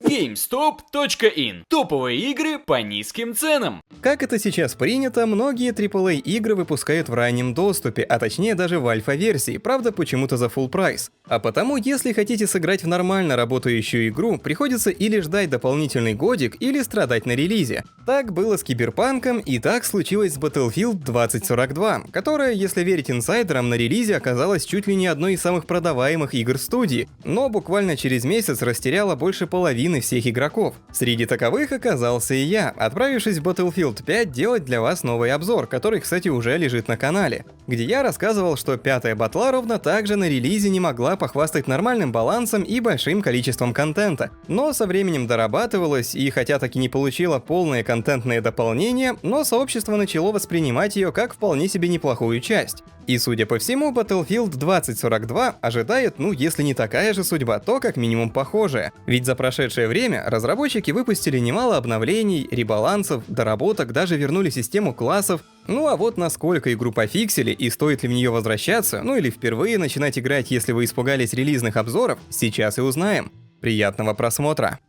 GameStop.in. Топовые игры по низким ценам. Как это сейчас принято, многие AAA игры выпускают в раннем доступе, а точнее даже в альфа-версии, правда почему-то за full прайс. А потому, если хотите сыграть в нормально работающую игру, приходится или ждать дополнительный годик, или страдать на релизе. Так было с Киберпанком, и так случилось с Battlefield 2042, которая, если верить инсайдерам, на релизе оказалась чуть ли не одной из самых продаваемых игр студии, но буквально через месяц растеряла больше половины всех игроков. Среди таковых оказался и я, отправившись в Battlefield 5 делать для вас новый обзор, который, кстати, уже лежит на канале, где я рассказывал, что пятая батла ровно так же на релизе не могла похвастать нормальным балансом и большим количеством контента, но со временем дорабатывалась, и хотя так и не получила полное контентное дополнение, но сообщество начало воспринимать ее как вполне себе неплохую часть. И судя по всему, Battlefield 2042 ожидает, если не такая же судьба, то как минимум похожая. Ведь за прошедшее время разработчики выпустили немало обновлений, ребалансов, доработок, даже вернули систему классов. А вот насколько игру пофиксили и стоит ли в нее возвращаться, или впервые начинать играть, если вы испугались релизных обзоров, сейчас и узнаем. Приятного просмотра!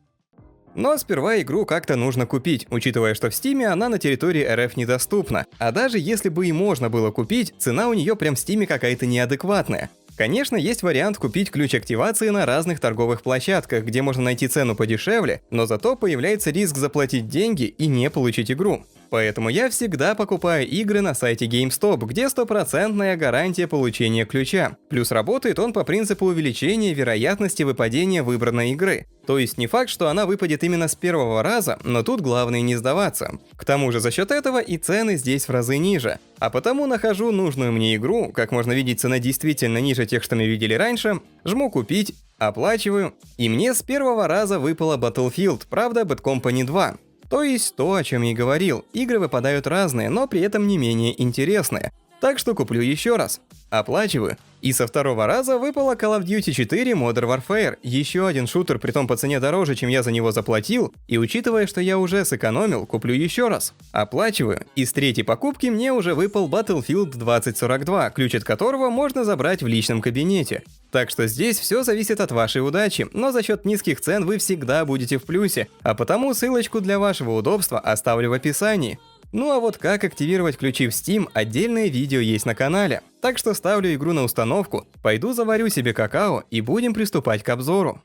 Но сперва игру как-то нужно купить, учитывая, что в Steam она на территории РФ недоступна. А даже если бы и можно было купить, цена у нее прям в Steam какая-то неадекватная. Конечно, есть вариант купить ключ активации на разных торговых площадках, где можно найти цену подешевле, но зато появляется риск заплатить деньги и не получить игру. Поэтому я всегда покупаю игры на сайте GameStop, где стопроцентная гарантия получения ключа. Плюс работает он по принципу увеличения вероятности выпадения выбранной игры. То есть не факт, что она выпадет именно с первого раза, но тут главное не сдаваться. К тому же за счет этого и цены здесь в разы ниже. А потому нахожу нужную мне игру, как можно видеть, цена действительно ниже тех, что мы видели раньше, жму купить, оплачиваю, и мне с первого раза выпала Battlefield, правда Bad Company 2. То есть то, о чем я и говорил, игры выпадают разные, но при этом не менее интересные. Так что куплю еще раз. Оплачиваю. И со второго раза выпала Call of Duty 4 Modern Warfare, еще один шутер, притом по цене дороже, чем я за него заплатил, и учитывая, что я уже сэкономил, куплю еще раз. Оплачиваю. И с третьей покупки мне уже выпал Battlefield 2042, ключ от которого можно забрать в личном кабинете. Так что здесь все зависит от вашей удачи, но за счет низких цен вы всегда будете в плюсе, а потому ссылочку для вашего удобства оставлю в описании. А вот как активировать ключи в Steam, отдельное видео есть на канале. Так что ставлю игру на установку, пойду заварю себе какао и будем приступать к обзору.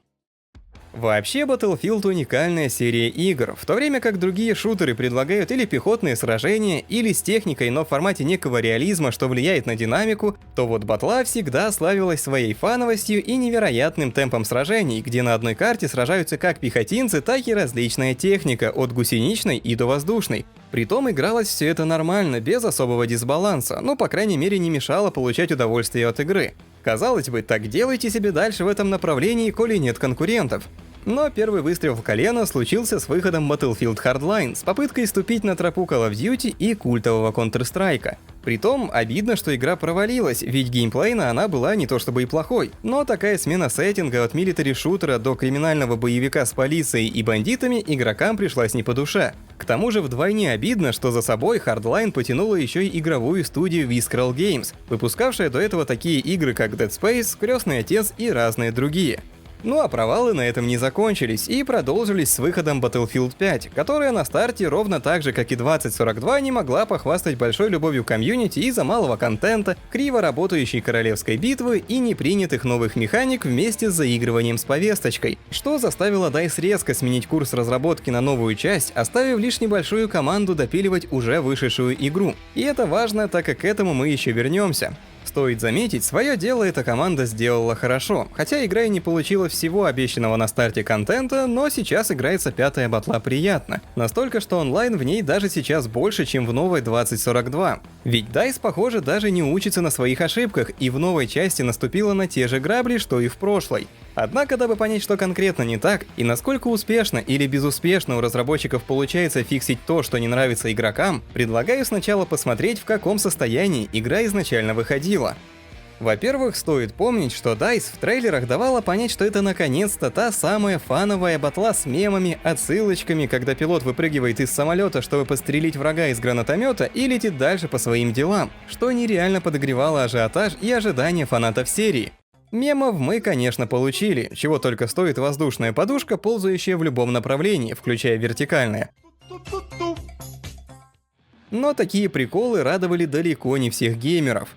Вообще, Battlefield уникальная серия игр, в то время как другие шутеры предлагают или пехотные сражения, или с техникой, но в формате некого реализма, что влияет на динамику, то вот батла всегда славилась своей фановостью и невероятным темпом сражений, где на одной карте сражаются как пехотинцы, так и различная техника, от гусеничной и до воздушной. Притом игралось все это нормально, без особого дисбаланса, по крайней мере не мешало получать удовольствие от игры. Казалось бы, так делайте себе дальше в этом направлении, коли нет конкурентов. Но первый выстрел в колено случился с выходом Battlefield Hardline, с попыткой ступить на тропу Call of Duty и культового Counter-Strike. Притом, обидно, что игра провалилась, ведь геймплейно она была не то чтобы и плохой, но такая смена сеттинга от милитари-шутера до криминального боевика с полицией и бандитами игрокам пришлась не по душе. К тому же вдвойне обидно, что за собой Hardline потянула еще и игровую студию Visceral Games, выпускавшая до этого такие игры как Dead Space, Крестный Отец и разные другие. А провалы на этом не закончились и продолжились с выходом Battlefield 5, которая на старте ровно так же, как и 2042, не могла похвастать большой любовью комьюнити из-за малого контента, криво работающей королевской битвы и непринятых новых механик вместе с заигрыванием с повесточкой, что заставило DICE резко сменить курс разработки на новую часть, оставив лишь небольшую команду допиливать уже вышедшую игру. И это важно, так как к этому мы еще вернемся. Стоит заметить, свое дело эта команда сделала хорошо, хотя игра и не получила всего обещанного на старте контента, но сейчас играется пятая батла приятно. Настолько, что онлайн в ней даже сейчас больше, чем в новой 2042. Ведь DICE, похоже, даже не учится на своих ошибках и в новой части наступила на те же грабли, что и в прошлой. Однако, дабы понять, что конкретно не так, и насколько успешно или безуспешно у разработчиков получается фиксить то, что не нравится игрокам, предлагаю сначала посмотреть, в каком состоянии игра изначально выходила. Во-первых, стоит помнить, что DICE в трейлерах давала понять, что это наконец-то та самая фановая батла с мемами, отсылочками, когда пилот выпрыгивает из самолета, чтобы подстрелить врага из гранатомета и летит дальше по своим делам, что нереально подогревало ажиотаж и ожидания фанатов серии. Мемов мы, конечно, получили, чего только стоит воздушная подушка, ползающая в любом направлении, включая вертикальное. Но такие приколы радовали далеко не всех геймеров.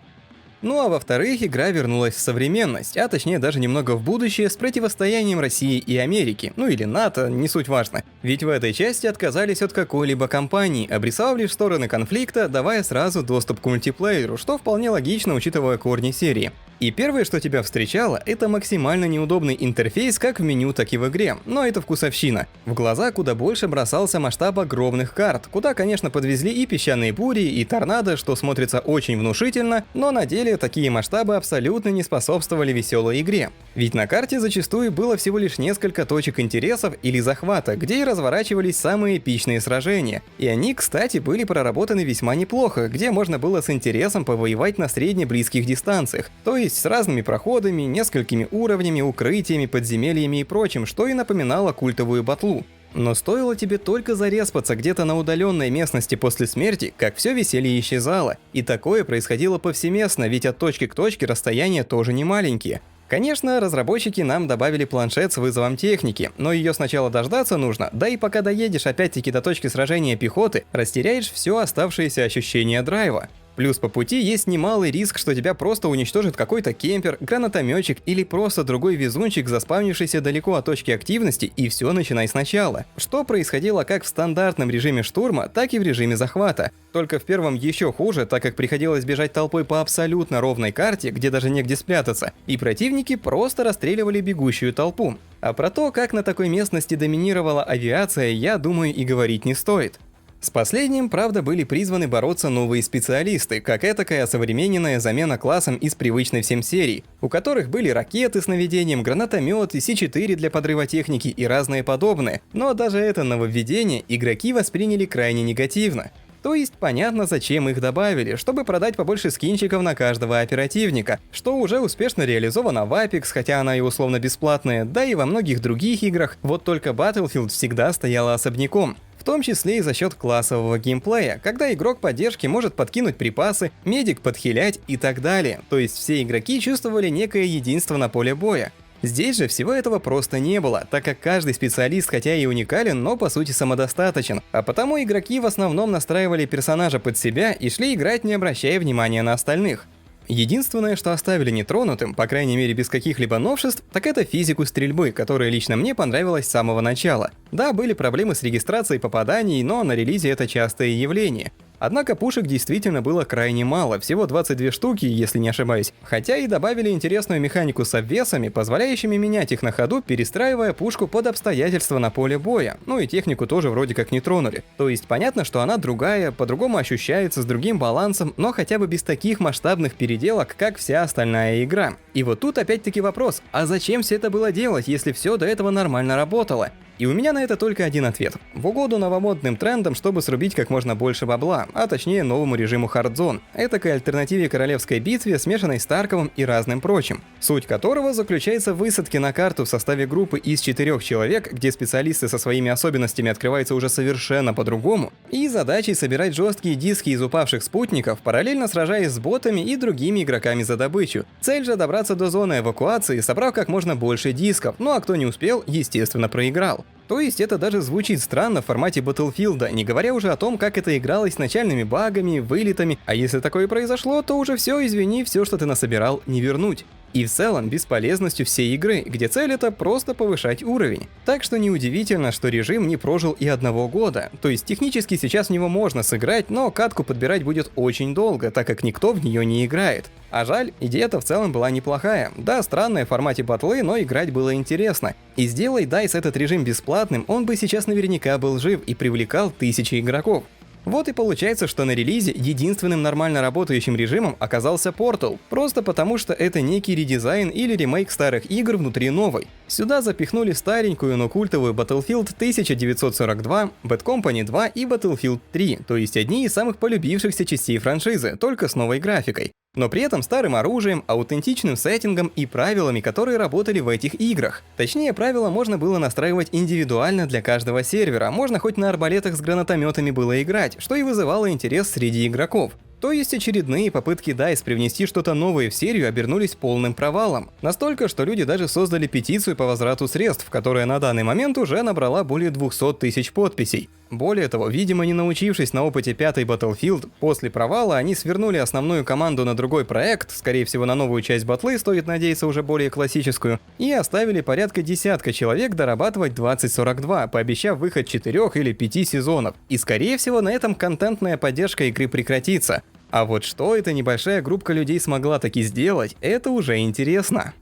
Ну а во-вторых, игра вернулась в современность, а точнее даже немного в будущее с противостоянием России и Америки, ну или НАТО, не суть важно. Ведь в этой части отказались от какой-либо компании, обрисовав лишь стороны конфликта, давая сразу доступ к мультиплееру, что вполне логично, учитывая корни серии. И первое, что тебя встречало, это максимально неудобный интерфейс как в меню, так и в игре, но это вкусовщина. В глаза куда больше бросался масштаб огромных карт, куда, конечно, подвезли и песчаные бури, и торнадо, что смотрится очень внушительно, но на деле такие масштабы абсолютно не способствовали веселой игре. Ведь на карте зачастую было всего лишь несколько точек интересов или захвата, где и разворачивались самые эпичные сражения. И они, кстати, были проработаны весьма неплохо, где можно было с интересом повоевать на средне-близких дистанциях, то есть с разными проходами, несколькими уровнями, укрытиями, подземельями и прочим, что и напоминало культовую батлу. Но стоило тебе только зареспаться где-то на удаленной местности после смерти, как все веселье исчезало. И такое происходило повсеместно, ведь от точки к точке расстояния тоже не маленькие. Конечно, разработчики нам добавили планшет с вызовом техники, но ее сначала дождаться нужно, да и пока доедешь опять-таки до точки сражения пехоты, растеряешь все оставшееся ощущение драйва. Плюс по пути есть немалый риск, что тебя просто уничтожит какой-то кемпер, гранатометчик или просто другой везунчик, заспавнившийся далеко от точки активности, и все начинай сначала. Что происходило как в стандартном режиме штурма, так и в режиме захвата. Только в первом еще хуже, так как приходилось бежать толпой по абсолютно ровной карте, где даже негде спрятаться, и противники просто расстреливали бегущую толпу. А про то, как на такой местности доминировала авиация, я думаю, и говорить не стоит. С последним, правда, были призваны бороться новые специалисты, как этакая современная замена классам из привычной всем серии, у которых были ракеты с наведением, гранатометы, С4 для подрыва техники и разное подобное, но даже это нововведение игроки восприняли крайне негативно. То есть понятно, зачем их добавили, чтобы продать побольше скинчиков на каждого оперативника, что уже успешно реализовано в Apex, хотя она и условно бесплатная, да и во многих других играх, вот только Battlefield всегда стояла особняком. В том числе и за счет классового геймплея, когда игрок поддержки может подкинуть припасы, медик подхилять и так далее, то есть все игроки чувствовали некое единство на поле боя. Здесь же всего этого просто не было, так как каждый специалист хотя и уникален, но по сути самодостаточен, а потому игроки в основном настраивали персонажа под себя и шли играть, не обращая внимания на остальных. Единственное, что оставили нетронутым, по крайней мере без каких-либо новшеств, так это физику стрельбы, которая лично мне понравилась с самого начала. Да, были проблемы с регистрацией попаданий, но на релизе это частое явление. Однако пушек действительно было крайне мало, всего 22 штуки, если не ошибаюсь. Хотя и добавили интересную механику с обвесами, позволяющими менять их на ходу, перестраивая пушку под обстоятельства на поле боя. Ну и технику тоже вроде как не тронули. То есть понятно, что она другая, по-другому ощущается, с другим балансом, но хотя бы без таких масштабных переделок, как вся остальная игра. И вот тут опять-таки вопрос, а зачем все это было делать, если все до этого нормально работало? И у меня на это только один ответ. В угоду новомодным трендам, чтобы срубить как можно больше бабла, а точнее новому режиму Харdzone, этакой альтернативе королевской битве, смешанной с Тарковым и разным прочим, суть которого заключается в высадке на карту в составе группы из 4 человек, где специалисты со своими особенностями открываются уже совершенно по-другому, и задачей собирать жесткие диски из упавших спутников, параллельно сражаясь с ботами и другими игроками за добычу. Цель же добраться до зоны эвакуации, собрав как можно больше дисков, ну а кто не успел, естественно, проиграл. То есть это даже звучит странно в формате Battlefield, не говоря уже о том, как это игралось с начальными багами, вылетами, а если такое произошло, то уже все, извини, все, что ты насобирал, не вернуть. И в целом бесполезностью всей игры, где цель это просто повышать уровень. Так что неудивительно, что режим не прожил и 1 года, то есть технически сейчас в него можно сыграть, но катку подбирать будет очень долго, так как никто в нее не играет. А жаль, идея-то в целом была неплохая. Да, странная в формате батлы, но играть было интересно. И сделай DICE этот режим бесплатным, он бы сейчас наверняка был жив и привлекал тысячи игроков. Вот и получается, что на релизе единственным нормально работающим режимом оказался Portal, просто потому что это некий редизайн или ремейк старых игр внутри новой. Сюда запихнули старенькую, но культовую Battlefield 1942, Bad Company 2 и Battlefield 3, то есть одни из самых полюбившихся частей франшизы, только с новой графикой. Но при этом старым оружием, аутентичным сеттингом и правилами, которые работали в этих играх. Точнее, правила можно было настраивать индивидуально для каждого сервера, можно хоть на арбалетах с гранатометами было играть, что и вызывало интерес среди игроков. То есть очередные попытки DICE привнести что-то новое в серию обернулись полным провалом. Настолько, что люди даже создали петицию по возврату средств, которая на данный момент уже набрала более 200 тысяч подписей. Более того, видимо, не научившись на опыте 5-й Battlefield, после провала они свернули основную команду на другой проект, скорее всего на новую часть батлы, стоит надеяться уже более классическую, и оставили порядка десятка человек дорабатывать 2042, пообещав выход 4 или 5 сезонов. И скорее всего на этом контентная поддержка игры прекратится. А вот что эта небольшая группа людей смогла таки сделать, это уже интересно.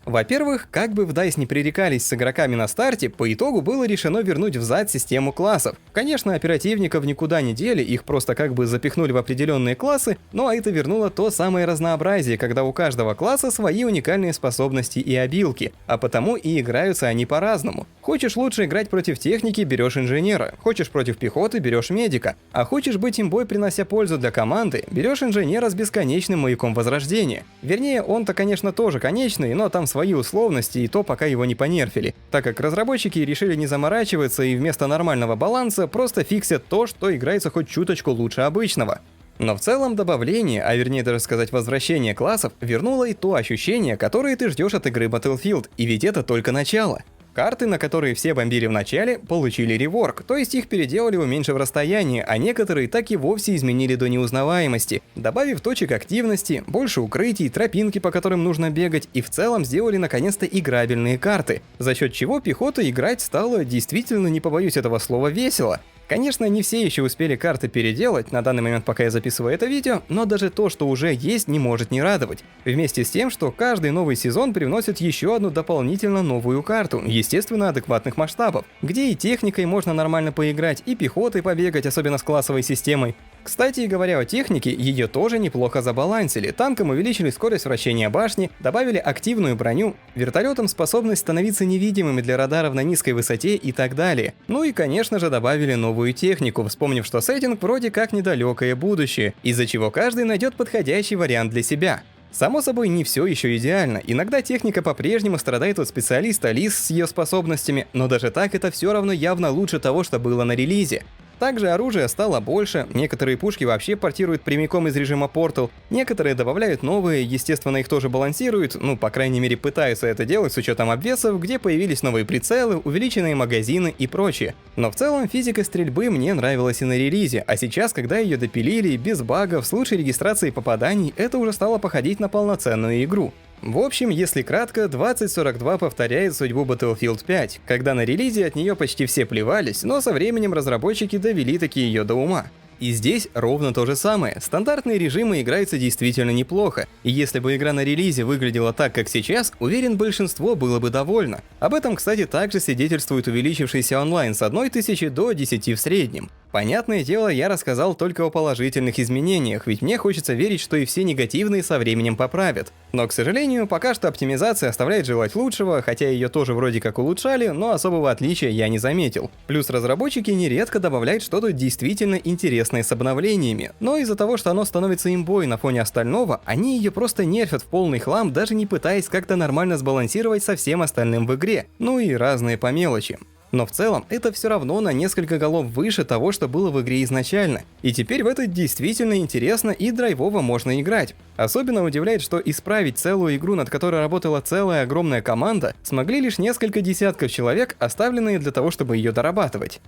Во-первых, как бы в DICE не пререкались с игроками на старте, по итогу было решено вернуть взад систему классов. Конечно, оперативников никуда не дели, их просто как бы запихнули в определенные классы, но это вернуло то самое разнообразие, когда у каждого класса свои уникальные способности и обилки, а потому и играются они по-разному. Хочешь лучше играть против техники, берешь инженера, хочешь против пехоты, берешь медика, а хочешь быть имбой, принося пользу для команды, берешь инженера с бесконечным маяком возрождения. Вернее, он-то, конечно, тоже конечный, но там свои условности, и то пока его не понерфили, так как разработчики решили не заморачиваться и вместо нормального баланса просто фиксят то, что играется хоть чуточку лучше обычного. Но в целом добавление, а вернее даже сказать возвращение классов, вернуло и то ощущение, которое ты ждешь от игры Battlefield, и ведь это только начало. Карты, на которые все бомбили в начале, получили реворк, то есть их переделали, уменьшив расстояние, а некоторые так и вовсе изменили до неузнаваемости, добавив точек активности, больше укрытий, тропинки, по которым нужно бегать, и в целом сделали наконец-то играбельные карты, за счет чего пехота играть стало действительно, не побоюсь этого слова, весело. Конечно, не все еще успели карты переделать, на данный момент, пока я записываю это видео, но даже то, что уже есть, не может не радовать. Вместе с тем, что каждый новый сезон привносит еще одну дополнительно новую карту, естественно, адекватных масштабов, где и техникой можно нормально поиграть, и пехотой побегать, особенно с классовой системой. Кстати, говоря о технике, ее тоже неплохо забалансили. Танкам увеличили скорость вращения башни, добавили активную броню, вертолетам способность становиться невидимыми для радаров на низкой высоте и так далее. Ну и, конечно же, добавили новую технику, вспомнив, что сеттинг вроде как недалекое будущее, из-за чего каждый найдет подходящий вариант для себя. Само собой, не все еще идеально. Иногда техника по-прежнему страдает от специалиста Лис с ее способностями, но даже так это все равно явно лучше того, что было на релизе. Также оружия стало больше, некоторые пушки вообще портируют прямиком из режима Portal, некоторые добавляют новые, естественно, их тоже балансируют, ну, по крайней мере, пытаются это делать с учетом обвесов, где появились новые прицелы, увеличенные магазины и прочее. Но в целом физика стрельбы мне нравилась и на релизе, а сейчас, когда ее допилили, без багов, с лучшей регистрацией попаданий, это уже стало походить на полноценную игру. В общем, если кратко, 2042 повторяет судьбу Battlefield 5, когда на релизе от нее почти все плевались, но со временем разработчики довели таки ее до ума. И здесь ровно то же самое. Стандартные режимы играются действительно неплохо, и если бы игра на релизе выглядела так, как сейчас, уверен, большинство было бы довольно. Об этом, кстати, также свидетельствует увеличившийся онлайн с 1000 до 10 в среднем. Понятное дело, я рассказал только о положительных изменениях, ведь мне хочется верить, что и все негативные со временем поправят. Но, к сожалению, пока что оптимизация оставляет желать лучшего, хотя ее тоже вроде как улучшали, но особого отличия я не заметил. Плюс разработчики нередко добавляют что-то действительно интересное с обновлениями, но из-за того, что оно становится имбой на фоне остального, они ее просто нерфят в полный хлам, даже не пытаясь как-то нормально сбалансировать со всем остальным в игре, ну и разные по мелочи. Но в целом это все равно на несколько голов выше того, что было в игре изначально. И теперь в это действительно интересно и драйвово можно играть. Особенно удивляет, что исправить целую игру, над которой работала целая огромная команда, смогли лишь несколько десятков человек, оставленные для того, чтобы ее дорабатывать.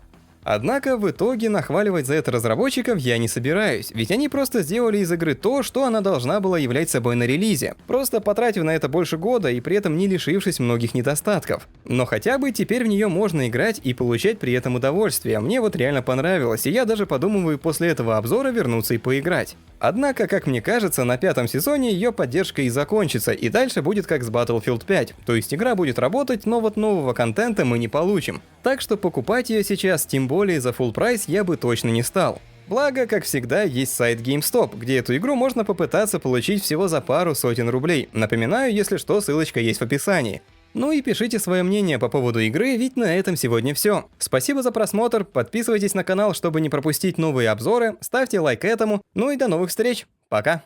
Однако в итоге нахваливать за это разработчиков я не собираюсь, ведь они просто сделали из игры то, что она должна была являть собой на релизе, просто потратив на это больше года и при этом не лишившись многих недостатков. Но хотя бы теперь в нее можно играть и получать при этом удовольствие, мне вот реально понравилось, и я даже подумываю после этого обзора вернуться и поиграть. Однако, как мне кажется, на 5-м сезоне ее поддержка и закончится, и дальше будет как с Battlefield 5, то есть игра будет работать, но вот нового контента мы не получим. Так что покупать ее сейчас, тем более за full прайс, я бы точно не стал. Благо, как всегда, есть сайт GameStop, где эту игру можно попытаться получить всего за пару сотен рублей. Напоминаю, если что, ссылочка есть в описании. Ну и пишите свое мнение по поводу игры, ведь на этом сегодня все. Спасибо за просмотр, подписывайтесь на канал, чтобы не пропустить новые обзоры, ставьте лайк этому, ну и до новых встреч, пока!